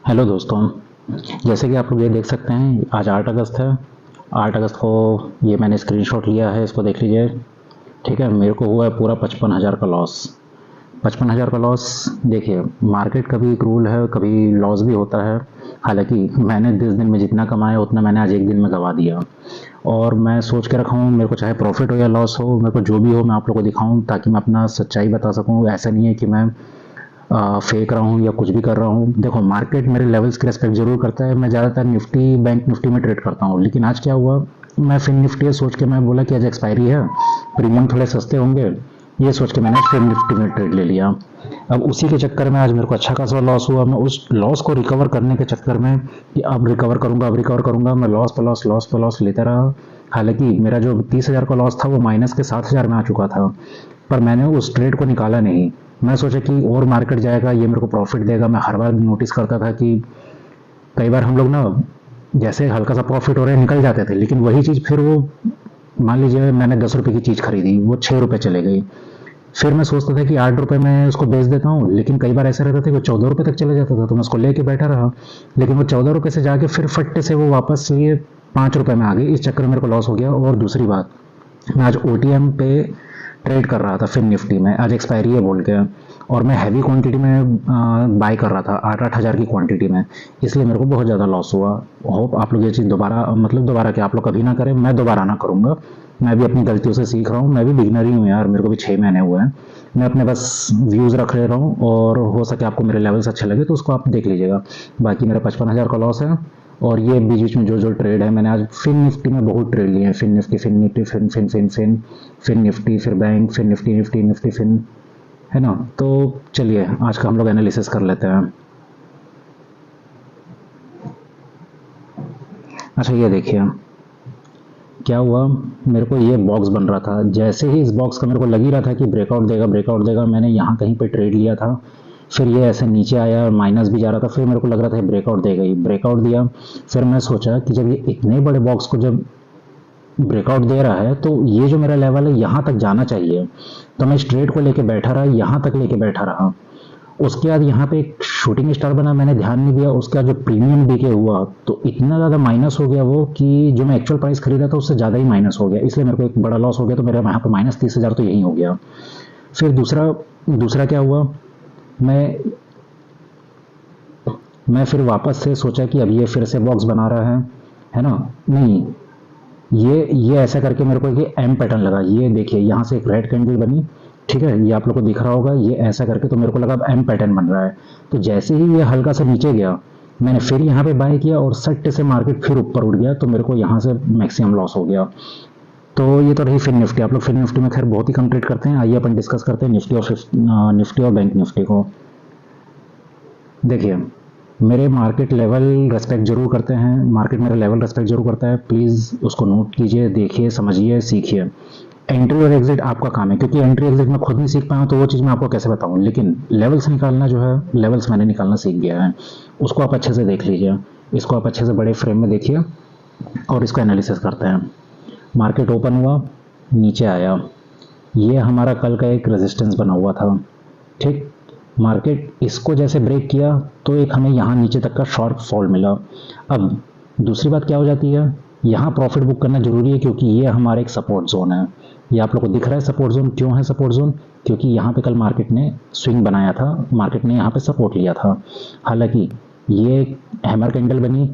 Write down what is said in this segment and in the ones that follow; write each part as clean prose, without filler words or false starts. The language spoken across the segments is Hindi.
हेलो दोस्तों। जैसे कि आप लोग ये देख सकते हैं, आज 8 अगस्त है। 8 अगस्त को ये मैंने स्क्रीनशॉट लिया है, इसको देख लीजिए। ठीक है, मेरे को हुआ है पूरा 55,000 का लॉस। 55,000 का लॉस। देखिए, मार्केट का भी एक रूल है, कभी लॉस भी होता है। हालांकि मैंने 10 दिन में जितना कमाया उतना मैंने आज एक दिन में गंवा दिया। और मैं सोच के रखा हूँ, मेरे को चाहे प्रॉफिट हो या लॉस हो, मेरे को जो भी हो मैं आप लोगों को दिखाऊं ताकि मैं अपना सच्चाई बता सकूं। ऐसा नहीं है कि मैं फेंक रहा हूँ या कुछ भी कर रहा हूँ। देखो, मार्केट मेरे लेवल्स की रिस्पेक्ट जरूर करता है। मैं ज़्यादातर निफ्टी, बैंक निफ्टी में ट्रेड करता हूँ, लेकिन आज क्या हुआ, मैं फिन निफ्टी सोच के मैं बोला कि आज एक्सपायरी है, प्रीमियम थोड़े सस्ते होंगे, ये सोच के मैंने फिन निफ्टी में ट्रेड ले लिया। अब उसी के चक्कर में आज मेरे को अच्छा खासा लॉस हुआ। मैं उस लॉस को रिकवर करने के चक्कर में कि अब रिकवर करूंगा, अब रिकवर करूंगा, मैं लॉस पर लॉस, लॉस पर लॉस लेता रहा। हालांकि मेरा जो 30,000 का लॉस था वो माइनस के 7,000 में आ चुका था, पर मैंने उस ट्रेड को निकाला नहीं। मैं सोचा कि और मार्केट जाएगा, ये मेरे को प्रॉफिट देगा। मैं हर बार नोटिस करता था कि कई बार हम लोग ना, जैसे हल्का सा प्रॉफिट हो रहा है निकल जाते थे, लेकिन वही चीज़ फिर वो, मान लीजिए मैंने 10 रुपए की चीज़ खरीदी, वो 6 रुपए चले गई। फिर मैं सोचता था कि 8 रुपए में उसको बेच देता हूँ, लेकिन कई बार ऐसा रहता था कि वो 14 रुपए तक चले जाता था, तो मैं उसको लेके बैठा रहा। लेकिन वो 14 रुपए से जाके फिर फट्टे से वो वापस ये 5 रुपए में आ गई। इस चक्कर में मेरे को लॉस हो गया। और दूसरी बात, मैं आज ओटीएम पे ट्रेड कर रहा था फिन निफ्टी में, आज एक्सपायरी है बोल के, और मैं हैवी क्वांटिटी में बाय कर रहा था 8-8 हज़ार की क्वांटिटी में। इसलिए मेरे को बहुत ज़्यादा लॉस हुआ। होप आप लोग ये चीज़ दोबारा, मतलब दोबारा क्या, आप लोग कभी ना करें, मैं दोबारा ना करूँगा। मैं भी अपनी गलतियों से सीख रहा हूँ। मैं भी बिगनर ही हूँ यार, मेरे को भी 6 महीने हुए हैं। मैं अपने बस व्यूज़ रख ले रहा हूँ, और हो सके आपको मेरे लेवल्स अच्छे लगे तो उसको आप देख लीजिएगा। बाकी मेरा 55,000 का लॉस है। और ये बीच बीच में जो जो ट्रेड है, मैंने आज फिन निफ्टी में बहुत ट्रेड लिए हैं। Fin Nifty, Fin Nifty, Fin Fin Fin Fin Fin Nifty, फिर बैंक, फिर निफ्टी, निफ्टी निफ्टी फिन, है ना। तो चलिए आज का हम लोग एनालिसिस कर लेते हैं। अच्छा, ये देखिए क्या हुआ। मेरे को ये बॉक्स बन रहा था, जैसे ही इस बॉक्स का मेरे को लग ही रहा था कि ब्रेकआउट देगा, ब्रेकआउट देगा, मैंने यहाँ कहीं पे ट्रेड लिया था। फिर ये ऐसे नीचे आया और माइनस भी जा रहा था, फिर मेरे को लग रहा था ब्रेकआउट देगा ही, ब्रेकआउट दिया। फिर मैं सोचा कि जब ये इतने बड़े बॉक्स को जब ब्रेकआउट दे रहा है तो ये जो मेरा लेवल है यहाँ तक जाना चाहिए। तो मैं इस ट्रेड को लेके बैठा रहा, यहाँ तक लेके बैठा रहा। उसके बाद यहाँ पे एक शूटिंग स्टार बना, मैंने ध्यान नहीं दिया। उसका जो प्रीमियम डीके हुआ तो इतना ज़्यादा माइनस हो गया वो, कि जो मैं एक्चुअल प्राइस खरीदा था उससे ज़्यादा ही माइनस हो गया। इसलिए मेरे को एक बड़ा लॉस हो गया। तो मेरा यहाँ पे माइनस 30,000 तो यही हो गया। फिर दूसरा दूसरा क्या हुआ, मैं मैं फिर वापस से सोचा कि अब ये फिर से बॉक्स बना रहा है ना। नहीं, ये ऐसा करके मेरे को एक एम पैटर्न लगा। ये देखिए, यहाँ से एक रेड कैंडल बनी, ठीक है, ये आप लोग को दिख रहा होगा। ये ऐसा करके तो मेरे को लगा अब एम पैटर्न बन रहा है। तो जैसे ही ये हल्का सा नीचे गया, मैंने फिर यहाँ पे बाय किया और सट्टे से मार्केट फिर ऊपर उठ गया, तो मेरे को यहाँ से मैक्सिमम लॉस हो गया। तो ये तो रही फिन निफ्टी। आप लोग फिन निफ्टी में खैर बहुत ही कम ट्रेड करते हैं। आइए अपन डिस्कस करते हैं निफ्टी और बैंक निफ्टी को। देखिए, मेरे मार्केट लेवल रेस्पेक्ट जरूर करते हैं, मार्केट मेरा लेवल रेस्पेक्ट जरूर करता है। प्लीज़ उसको नोट कीजिए, देखिए, समझिए, सीखिए। एंट्री और एग्जिट आपका काम है, क्योंकि एंट्री एग्जिट मैं खुद नहीं सीख पाया हूँ तो वो चीज़ मैं आपको कैसे बताऊँ। लेकिन लेवल्स निकालना जो है, लेवल्स मैंने निकालना सीख गया है। उसको आप अच्छे से देख लीजिए, इसको आप अच्छे से बड़े फ्रेम में देखिए और इसको एनालिसिस करते हैं। मार्केट ओपन हुआ, नीचे आया, ये हमारा कल का एक रेजिस्टेंस बना हुआ था, ठीक। मार्केट इसको जैसे ब्रेक किया तो एक हमें यहाँ नीचे तक का शॉर्ट फॉल मिला। अब दूसरी बात क्या हो जाती है, यहाँ प्रॉफिट बुक करना जरूरी है, क्योंकि ये हमारा एक सपोर्ट जोन है। ये आप लोग को दिख रहा है सपोर्ट जोन। क्यों है सपोर्ट जोन? क्योंकि यहाँ पे कल मार्केट ने स्विंग बनाया था, मार्केट ने यहाँ पे सपोर्ट लिया था। हालांकि ये हैमर कैंडल बनी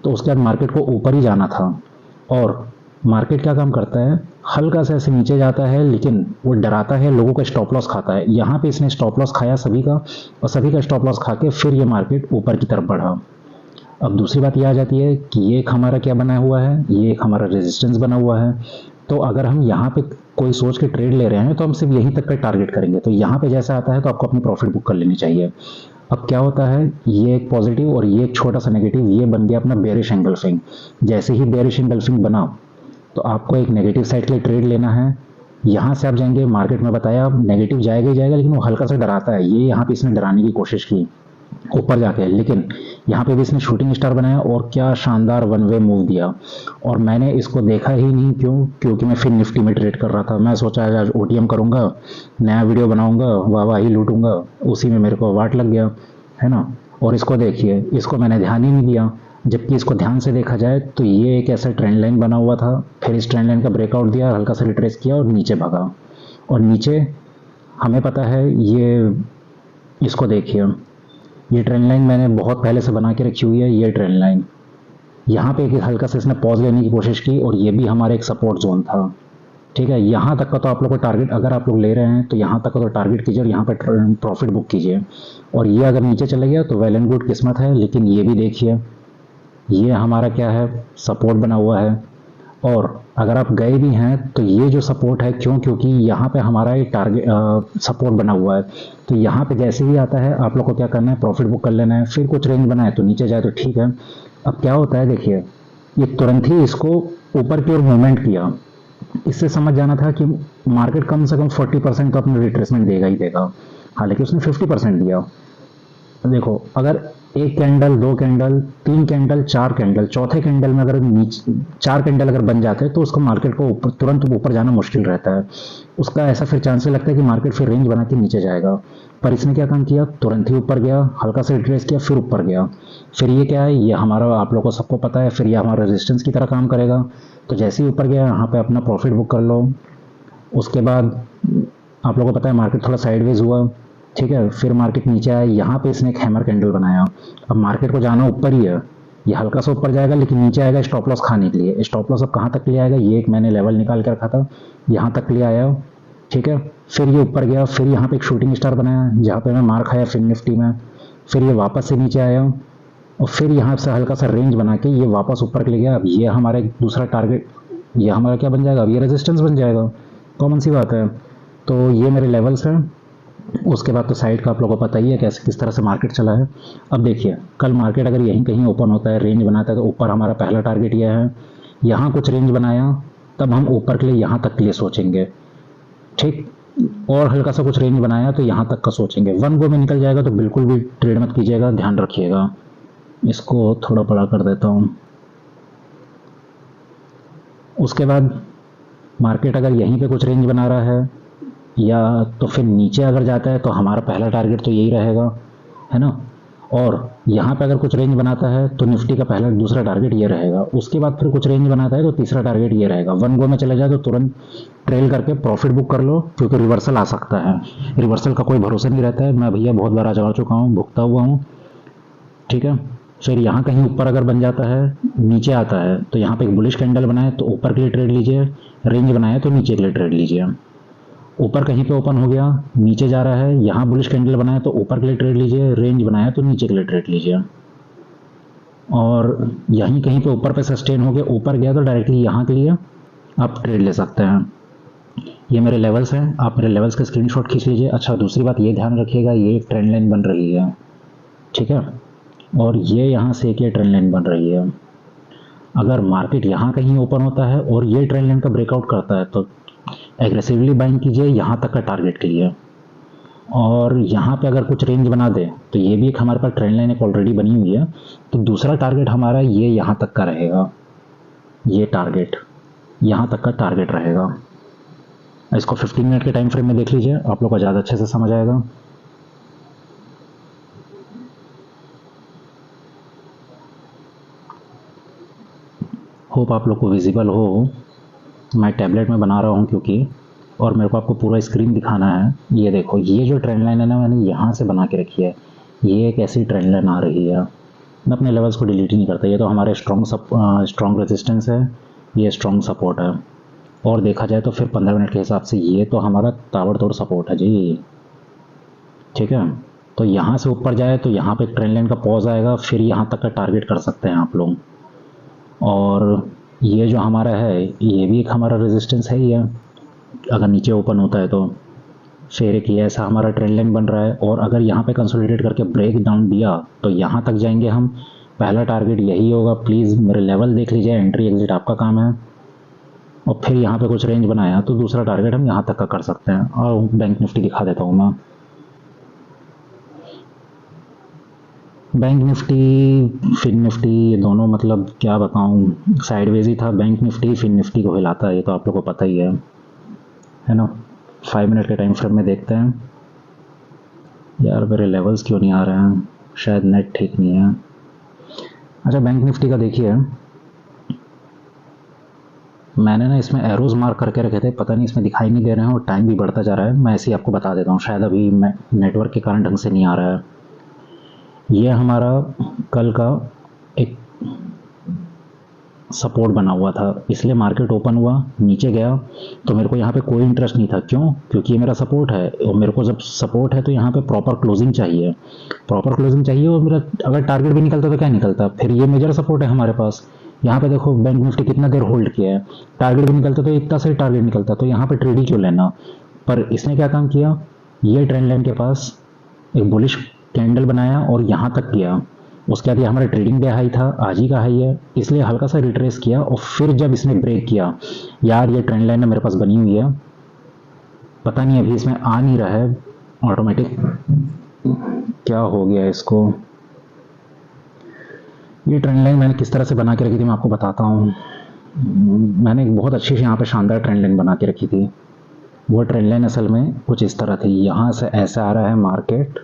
तो उसके बाद मार्केट को ऊपर ही जाना था। और मार्केट क्या काम करता है, हल्का सा ऐसे नीचे जाता है, लेकिन वो डराता है, लोगों का स्टॉप लॉस खाता है। यहाँ पे इसने स्टॉप लॉस खाया सभी का, और सभी का स्टॉप लॉस खा के फिर ये मार्केट ऊपर की तरफ बढ़ा। अब दूसरी बात ये आ जाती है कि ये एक हमारा क्या बना हुआ है, ये एक हमारा रेजिस्टेंस बना हुआ है। तो अगर हम यहाँ पे कोई सोच के ट्रेड ले रहे हैं तो हम सिर्फ यहीं तक का टारगेट करेंगे। तो यहाँ पे जैसा आता है तो आपको अपनी प्रॉफिट बुक कर लेनी चाहिए। अब क्या होता है, ये एक पॉजिटिव और ये एक छोटा सा नेगेटिव, ये बन गया अपना बेरिश एंगल्फिंग। जैसे ही बेरिश एंगल्फिंग बना तो आपको एक नेगेटिव साइड के लिए ट्रेड लेना है। यहाँ से आप जाएंगे, मार्केट में बताया नेगेटिव जाएगा ही जाएगा, लेकिन वो हल्का सा डराता है। ये यहाँ पे इसने डराने की कोशिश की ऊपर जाके, लेकिन यहाँ पे भी इसने शूटिंग स्टार बनाया और क्या शानदार वन वे मूव दिया। और मैंने इसको देखा ही नहीं, क्यों? क्योंकि मैं फिर निफ्टी में ट्रेड कर रहा था। मैं सोचा आज ओटीएम करूंगा, नया वीडियो बनाऊंगा, वाह वाह ही लूटूंगा, उसी में मेरे को वाट लग गया, है ना। और इसको देखिए, इसको मैंने ध्यान ही नहीं दिया, जबकि इसको ध्यान से देखा जाए तो ये एक ऐसा ट्रेंड लाइन बना हुआ था, फिर इस ट्रेंड लाइन का ब्रेकआउट दिया, हल्का सा रिट्रेस किया और नीचे भागा। और नीचे हमें पता है ये, इसको देखिए, ये ट्रेंड लाइन मैंने बहुत पहले से बना के रखी हुई है। ये ट्रेंड लाइन यहाँ पे एक हल्का सा इसने पॉज लेने की कोशिश की और ये भी हमारा एक सपोर्ट जोन था। ठीक है, यहाँ तक का तो आप लोग को टारगेट, अगर आप लोग ले रहे हैं तो यहाँ तक का तो टारगेट कीजिए और यहाँ पे प्रॉफिट बुक कीजिए। और ये अगर नीचे चले गया तो वेल एंड गुड, किस्मत है। लेकिन ये भी देखिए, ये हमारा क्या है, सपोर्ट बना हुआ है। और अगर आप गए भी हैं तो ये जो सपोर्ट है, क्यों, क्योंकि यहाँ पे हमारा एक टारगेट सपोर्ट बना हुआ है। तो यहाँ पे जैसे भी आता है आप लोग को क्या करना है, प्रॉफिट बुक कर लेना है। फिर कुछ रेंज बनाए तो नीचे जाए तो ठीक है। अब क्या होता है देखिए, ये तुरंत ही इसको ऊपर की ओर मूवमेंट किया। इससे समझ जाना था कि मार्केट कम से कम 40% तो अपना रिट्रेसमेंट देगा ही देगा, हालांकि उसने 50% दिया। देखो, अगर एक कैंडल, दो कैंडल, तीन कैंडल, चार कैंडल, चौथे कैंडल में अगर नीचे चार कैंडल अगर बन जाते हैं तो उसको मार्केट को ऊपर, तुरंत ऊपर जाना मुश्किल रहता है। उसका ऐसा फिर चांसेस लगता है कि मार्केट फिर रेंज बना के नीचे जाएगा। पर इसने क्या काम किया, तुरंत ही ऊपर गया, हल्का सा रिट्रेस किया, फिर ऊपर गया। फिर ये क्या है, ये हमारा, आप लोगों को सबको पता है, फिर ये हमारा रेजिस्टेंस की तरह काम करेगा। तो जैसे ही ऊपर गया यहाँ पे अपना प्रॉफिट बुक कर लो। उसके बाद आप लोगों को पता है मार्केट थोड़ा साइडवेज हुआ। ठीक है, फिर मार्केट नीचे आया, यहाँ पे इसने एक हैमर कैंडल बनाया। अब मार्केट को जाना ऊपर ही है, ये हल्का सा ऊपर जाएगा लेकिन नीचे आएगा स्टॉप लॉस खाने के लिए। स्टॉप लॉस अब कहाँ तक ले आएगा, ये एक मैंने लेवल निकाल के रखा था, यहाँ तक ले आया। ठीक है, फिर ये ऊपर गया, फिर यहाँ पे एक शूटिंग स्टार बनाया जहाँ पे मैं मार खाया फिन निफ्टी में। फिर ये वापस से नीचे आया और फिर यहाँ से हल्का सा रेंज बना के ये वापस ऊपर के ले गया। अब ये हमारा एक दूसरा टारगेट, ये हमारा क्या बन जाएगा, अब ये रेजिस्टेंस बन जाएगा। कॉमन सी बात है। तो ये मेरे लेवल्स हैं। उसके बाद तो साइड का आप लोगों को पता ही है कैसे, किस तरह से मार्केट चला है। अब देखिए, कल मार्केट अगर यहीं कहीं ओपन होता है, रेंज बनाता है, तो ऊपर हमारा पहला टारगेट यह है। यहाँ कुछ रेंज बनाया तब हम ऊपर के लिए, यहाँ तक के लिए सोचेंगे। ठीक, और हल्का सा कुछ रेंज बनाया तो यहाँ तक का सोचेंगे। वन गो में निकल जाएगा तो बिल्कुल भी ट्रेड मत कीजिएगा, ध्यान रखिएगा। इसको थोड़ा बड़ा कर देता हूँ। उसके बाद मार्केट अगर यहीं पे कुछ रेंज बना रहा है या तो फिर नीचे अगर जाता है तो हमारा पहला टारगेट तो यही रहेगा, है ना। और यहाँ पे अगर कुछ रेंज बनाता है तो निफ्टी का पहला, दूसरा टारगेट ये रहेगा। उसके बाद फिर कुछ रेंज बनाता है तो तीसरा टारगेट ये रहेगा। वन गो में चले जाए तो तुरंत ट्रेल करके प्रॉफिट बुक कर लो, क्योंकि रिवर्सल आ सकता है। रिवर्सल का कोई भरोसा नहीं रहता है, मैं भैया बहुत बार आजमा चुका हूँ, भुगता हुआ हूँ। ठीक है, फिर यहाँ कहीं ऊपर अगर बन जाता है, नीचे आता है तो यहाँ पे एक बुलिश कैंडल बनाए तो ऊपर के लिए ट्रेड लीजिए, रेंज बनाए तो नीचे के लिए ट्रेड लीजिए। ऊपर कहीं पे ओपन हो गया, नीचे जा रहा है, यहाँ बुलिश कैंडल बनाया तो ऊपर के लिए ट्रेड लीजिए, रेंज बनाया तो नीचे के लिए ट्रेड लीजिए। और यहीं कहीं पे ऊपर पे सस्टेन हो गया, ऊपर गया तो डायरेक्टली यहाँ के लिए आप ट्रेड ले सकते हैं। ये मेरे लेवल्स हैं, आप मेरे लेवल्स का स्क्रीनशॉट खींच लीजिए। अच्छा, दूसरी बात ये ध्यान रखिएगा, ये एक ट्रेंड लाइन बन रही है। ठीक है, और ये यहाँ से एक ये ट्रेंड लाइन बन रही है। अगर मार्केट यहाँ कहीं ओपन होता है और ये ट्रेंड लाइन का ब्रेकआउट करता है तो एग्रेसिवली बाइंग कीजिए यहाँ तक का टारगेट के लिए। और यहाँ पे अगर कुछ रेंज बना दे तो ये भी एक हमारे पास ट्रेंड लाइन एक ऑलरेडी बनी हुई है, तो दूसरा टारगेट हमारा ये यहाँ तक का रहेगा। ये टारगेट यहाँ तक का टारगेट रहेगा। इसको 15 मिनट के टाइम फ्रेम में देख लीजिए, आप लोग को ज़्यादा अच्छे से समझ आएगा। होप आप लोग को विजिबल हो। मैं टैबलेट में बना रहा हूँ क्योंकि, और मेरे को आपको पूरा स्क्रीन दिखाना है। ये देखो, ये जो ट्रेंड लाइन है ना, मैंने यहाँ से बना के रखी है। ये एक ऐसी ट्रेंड लाइन आ रही है। मैं अपने लेवल्स को डिलीट ही नहीं करता। ये तो हमारे स्ट्रॉन्ग रेजिस्टेंस है, ये स्ट्रॉन्ग सपोर्ट है। और देखा जाए तो फिर 15 मिनट के हिसाब से ये तो हमारा ताबड़तोड़ सपोर्ट है जी। ठीक है, तो यहाँ से ऊपर जाए तो यहाँ पे एक ट्रेंड लाइन का पॉज आएगा, फिर यहाँ तक का टारगेट कर सकते हैं आप लोग। और ये जो हमारा है, ये भी एक हमारा रेजिस्टेंस है ही है। अगर नीचे ओपन होता है तो फिर एक ये ऐसा हमारा ट्रेंड लाइन बन रहा है। और अगर यहाँ पे कंसोलिडेट करके ब्रेक डाउन दिया तो यहाँ तक जाएंगे हम। पहला टारगेट यही होगा। प्लीज़ मेरे लेवल देख लीजिए, एंट्री एग्जिट आपका काम है। और फिर यहाँ पे कुछ रेंज बनाया तो दूसरा टारगेट हम यहाँ तक का कर सकते हैं। और बैंक निफ्टी दिखा देता हूँ मैं। बैंक निफ्टी, फिन निफ्टी, ये दोनों मतलब क्या बताऊँ, साइडवेज ही था। बैंक निफ्टी फिन निफ्टी को हिलाता है, ये तो आप लोग को पता ही है ना। 5 मिनट के टाइम फ्रेम में देखते हैं। यार मेरे लेवल्स क्यों नहीं आ रहे हैं। शायद नेट ठीक नहीं है। अच्छा, बैंक निफ्टी का देखिए, मैंने ना इसमें एरोज मार्क करके रखे थे, पता नहीं इसमें दिखाई नहीं दे रहे हैं और टाइम भी बढ़ता जा रहा है। मैं ऐसे ही आपको बता देता हूँ, शायद अभी मैं नेटवर्क के कारण ढंग से नहीं आ रहा है। ये हमारा कल का एक सपोर्ट बना हुआ था, इसलिए मार्केट ओपन हुआ, नीचे गया तो मेरे को यहाँ पे कोई इंटरेस्ट नहीं था। क्यों? क्योंकि ये मेरा सपोर्ट है और मेरे को जब सपोर्ट है तो यहाँ पे प्रॉपर क्लोजिंग चाहिए, प्रॉपर क्लोजिंग चाहिए। और मेरा अगर टारगेट भी निकलता तो क्या निकलता, फिर ये मेजर सपोर्ट है हमारे पास। यहाँ पे देखो बैंक निफ्टी कितना देर होल्ड किया है, टारगेट भी निकलता तो इतना सही टारगेट निकलता, तो यहाँ पे ट्रेडिंग क्यों लेना। पर इसने क्या काम किया, ये ट्रेंड लाइन के पास एक बुलिश कैंडल बनाया और यहाँ तक किया। उसके बाद ये हमारा ट्रेडिंग डे हाई था, आज ही का हाई है, इसलिए हल्का सा रिट्रेस किया और फिर जब इसने ब्रेक किया, यार ये ट्रेंड लाइन मेरे पास बनी हुई है, पता नहीं अभी इसमें आ नहीं रहा है ऑटोमेटिक, क्या हो गया इसको। ये ट्रेंड लाइन मैंने किस तरह से बना के रखी थी मैं आपको बताता हूँ। मैंने एक बहुत अच्छी सी यहाँ पे शानदार ट्रेंड लाइन बना के रखी थी। वो ट्रेंड लाइन असल में कुछ इस तरह थी, यहाँ से ऐसा आ रहा है मार्केट,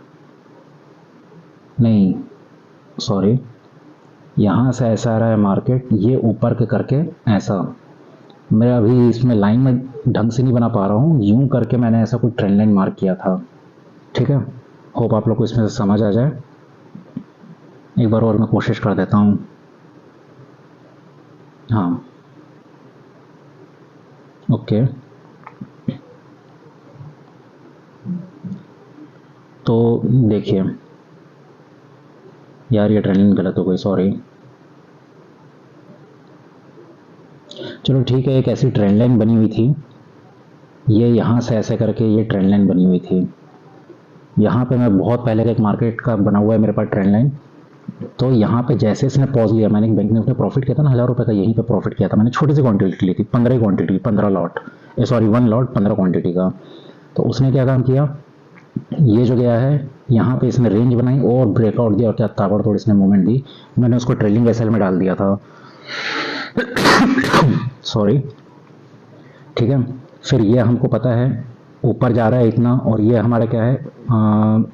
नहीं सॉरी, यहाँ से ऐसा आ रहा है मार्केट, ये ऊपर के करके ऐसा। मैं अभी इसमें लाइन में ढंग से नहीं बना पा रहा हूँ, यूं करके मैंने ऐसा कोई ट्रेंड लाइन मार्क किया था। ठीक है, होप आप लोग को इसमें से समझ आ जाए। एक बार और मैं कोशिश कर देता हूँ। हाँ ओके, तो देखिए यार ये ट्रेंड लाइन गलत हो गई, सॉरी। चलो ठीक है, एक ऐसी ट्रेंड लाइन बनी हुई थी, ये यहाँ से ऐसे करके ये ट्रेंड लाइन बनी हुई थी। यहाँ पे मैं बहुत पहले का एक मार्केट का बना हुआ है मेरे पास ट्रेंड लाइन, तो यहाँ पे जैसे इसने पॉज लिया, मैंने एक बैंक निफ्टी प्रॉफिट किया था ना 1000 रुपये का, यहीं पे प्रॉफिट किया था मैंने, छोटी सी क्वांटिटी ली थी, 15 quantity, 15 lot, sorry 1 lot 15 quantity का। तो उसने क्या काम किया, ये जो गया है यहाँ पे इसने रेंज बनाई और ब्रेकआउट दिया और क्या ताबड़तोड़ इसने मूवमेंट दी, मैंने उसको ट्रेलिंग एसएल में डाल दिया था। सॉरी, ठीक है। फिर ये हमको पता है ऊपर जा रहा है इतना, और ये हमारा क्या है,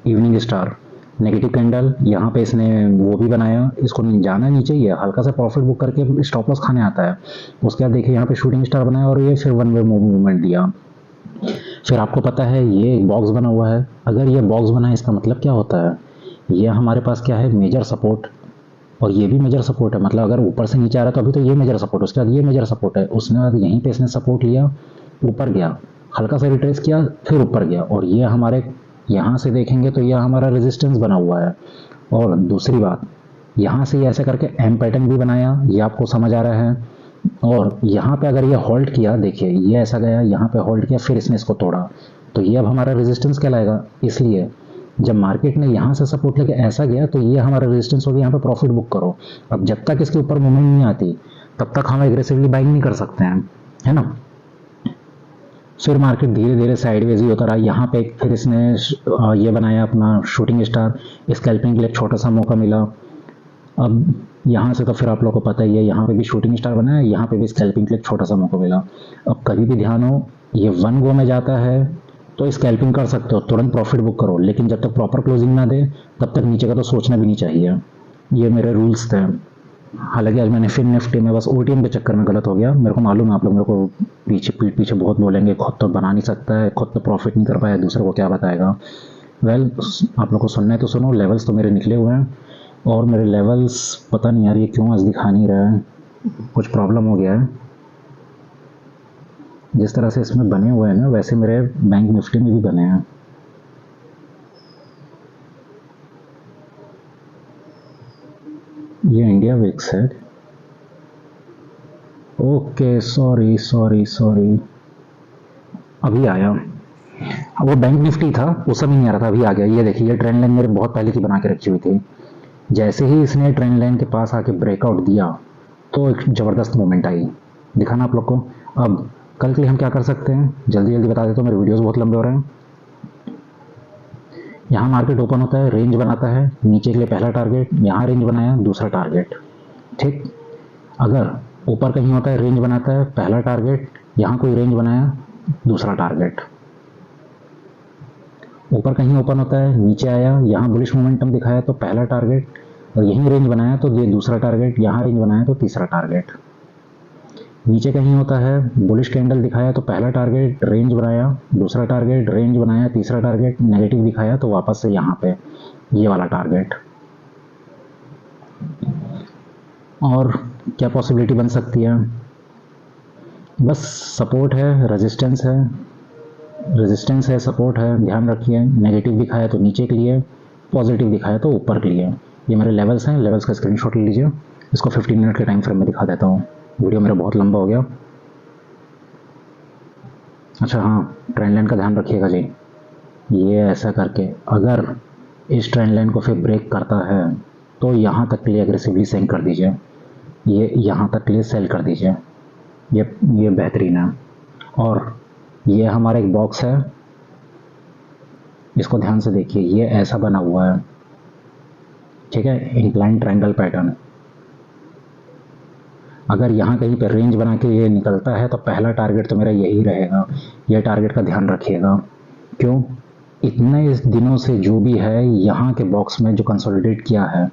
इवनिंग स्टार नेगेटिव कैंडल, यहाँ पे इसने वो भी बनाया, इसको जाना नहीं चाहिए, हल्का सा प्रॉफिट बुक करके स्टॉप लॉस खाने आता है। उसके बाद देखिए यहाँ पे शूटिंग स्टार बनाया और ये फिर वन वे मूवमेंट दिया। फिर आपको पता है ये एक बॉक्स बना हुआ है, अगर ये बॉक्स बना है इसका मतलब क्या होता है, ये हमारे पास क्या है, मेजर सपोर्ट, और ये भी मेजर सपोर्ट है। मतलब अगर ऊपर से नीचे आ रहा है तो अभी तो ये मेजर सपोर्ट, उसके बाद ये मेजर सपोर्ट है, उसने बाद यहीं पे इसने सपोर्ट लिया, ऊपर गया, हल्का सा रिट्रेस किया, फिर ऊपर गया, और ये हमारे यहाँ से देखेंगे तो यह हमारा रेजिस्टेंस बना हुआ है। और दूसरी बात, यहाँ से ऐसे करके एम पैटर्न भी बनाया, ये आपको समझ आ रहा है। और यहाँ पे अगर ये होल्ड किया, देखिए ये ऐसा गया, यहाँ पे होल्ड किया, फिर इसने इसको तोड़ा, तो ये अब हमारा रेजिस्टेंस कहलाएगा। इसलिए जब मार्केट ने यहाँ से सपोर्ट लेके ऐसा गया तो ये हमारा रेजिस्टेंस हो गया, यहाँ पे प्रॉफिट बुक करो। अब जब तक इसके ऊपर मूवमेंट नहीं आती तब तक हम एग्रेसिवली बाइंग नहीं कर सकते हैं, है ना। फिर मार्केट धीरे धीरे साइडवेज ही होता रहा, यहाँ पे फिर इसने ये बनाया अपना शूटिंग स्टार, स्कैल्पिंग के लिए एक छोटा सा मौका मिला। अब यहाँ से तो फिर आप लोगों को पता ही है, यहाँ पे भी शूटिंग स्टार बनाया, यहाँ पे भी स्कैल्पिंग के लिए एक छोटा सा मौका मिला। अब कभी भी ध्यान हो, ये वन गो में जाता है तो स्कैल्पिंग कर सकते हो, तुरंत प्रॉफिट बुक करो, लेकिन जब तक प्रॉपर क्लोजिंग ना दे तब तक नीचे का तो सोचना भी नहीं चाहिए। ये मेरे रूल्स थे। हालांकि आज मैंने फिर निफ्टी में बस ओटीएम के चक्कर में गलत हो गया, मेरे को मालूम है आप लोग मेरे को पीठ पीछे बहुत बोलेंगे, खुद तो बना नहीं सकता है, खुद तो प्रॉफिट नहीं कर पाया, दूसरे को क्या बताएगा। वेल, आप लोग को सुनना है तो सुनो, लेवल्स तो मेरे निकले हुए हैं, और मेरे लेवल्स पता नहीं यार ये क्यों आज दिखा नहीं रहा है, कुछ प्रॉब्लम हो गया है। जिस तरह से इसमें बने हुए हैं ना, वैसे मेरे बैंक निफ्टी में भी बने हैं। ये इंडिया विक्स है, ओके सॉरी सॉरी सॉरी, अभी आया। वो बैंक निफ्टी था, उस समय नहीं आ रहा था, अभी आ गया। ये देखिए, ये ट्रेंड लाइन मेरे बहुत पहले की बना के रखी हुई थी, जैसे ही इसने ट्रेंड लाइन के पास आके ब्रेकआउट दिया तो एक ज़बरदस्त मूवमेंट आई, दिखाना आप लोग को। अब कल के लिए हम क्या कर सकते हैं, जल्दी जल्दी बता देता हूँ, मेरे वीडियोस बहुत लंबे हो रहे हैं। यहाँ मार्केट ओपन होता है, रेंज बनाता है, नीचे के लिए पहला टारगेट, यहाँ रेंज बनाया, दूसरा टारगेट, ठीक। अगर ऊपर कहीं होता है, रेंज बनाता है, पहला टारगेट, यहाँ कोई रेंज बनाया, दूसरा टारगेट। ऊपर कहीं ओपन होता है, नीचे आया, यहाँ बुलिश मोमेंटम दिखाया तो पहला टारगेट, और यहीं रेंज बनाया तो ये दूसरा टारगेट, यहाँ रेंज बनाया तो तीसरा टारगेट। नीचे कहीं होता है, बुलिश कैंडल दिखाया तो पहला टारगेट, रेंज बनाया, दूसरा टारगेट, रेंज बनाया, तीसरा टारगेट, नेगेटिव दिखाया तो वापस से यहाँ पे ये वाला टारगेट। और क्या पॉसिबिलिटी बन सकती है? बस सपोर्ट है, रेजिस्टेंस है, सपोर्ट है, ध्यान रखिए। नेगेटिव दिखाया तो नीचे के लिए, पॉजिटिव दिखाया तो ऊपर के लिए। ये मेरे लेवल्स हैं, लेवल्स का स्क्रीनशॉट ले लीजिए। इसको 15 मिनट के टाइम फ्रेम में दिखा देता हूँ, वीडियो मेरा बहुत लंबा हो गया। अच्छा हाँ, ट्रेंड लाइन का ध्यान रखिएगा जी। ये ऐसा करके अगर इस ट्रेंड लाइन को फिर ब्रेक करता है तो यहाँ तक के लिए एग्रेसिवली सेल कर दीजिए, ये यहाँ तक के लिए सेल कर दीजिए। ये बेहतरीन है। और ये हमारा एक बॉक्स है, इसको ध्यान से देखिए, ये ऐसा बना हुआ है, ठीक है, इंक्लाइन ट्रायंगल पैटर्न। अगर यहाँ कहीं पर रेंज बना के ये निकलता है तो पहला टारगेट तो मेरा यही रहेगा। ये टारगेट का ध्यान रखिएगा। क्यों? इतने इस दिनों से जो भी है यहाँ के बॉक्स में जो कंसोलिडेट किया है,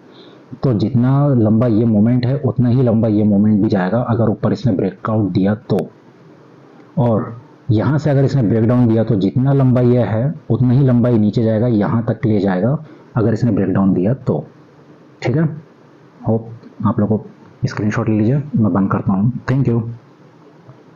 तो जितना लंबा ये मोमेंट है उतना ही लंबा ये मोमेंट भी जाएगा अगर ऊपर इसने ब्रेकआउट दिया तो। और यहाँ से अगर इसने ब्रेकडाउन दिया तो जितना लंबा ये है उतना ही लंबा ही नीचे जाएगा, यहाँ तक ले जाएगा अगर इसने ब्रेकडाउन दिया तो। ठीक है, होप आप लोगों को स्क्रीनशॉट ले लीजिए, मैं बंद करता हूँ। Thank you.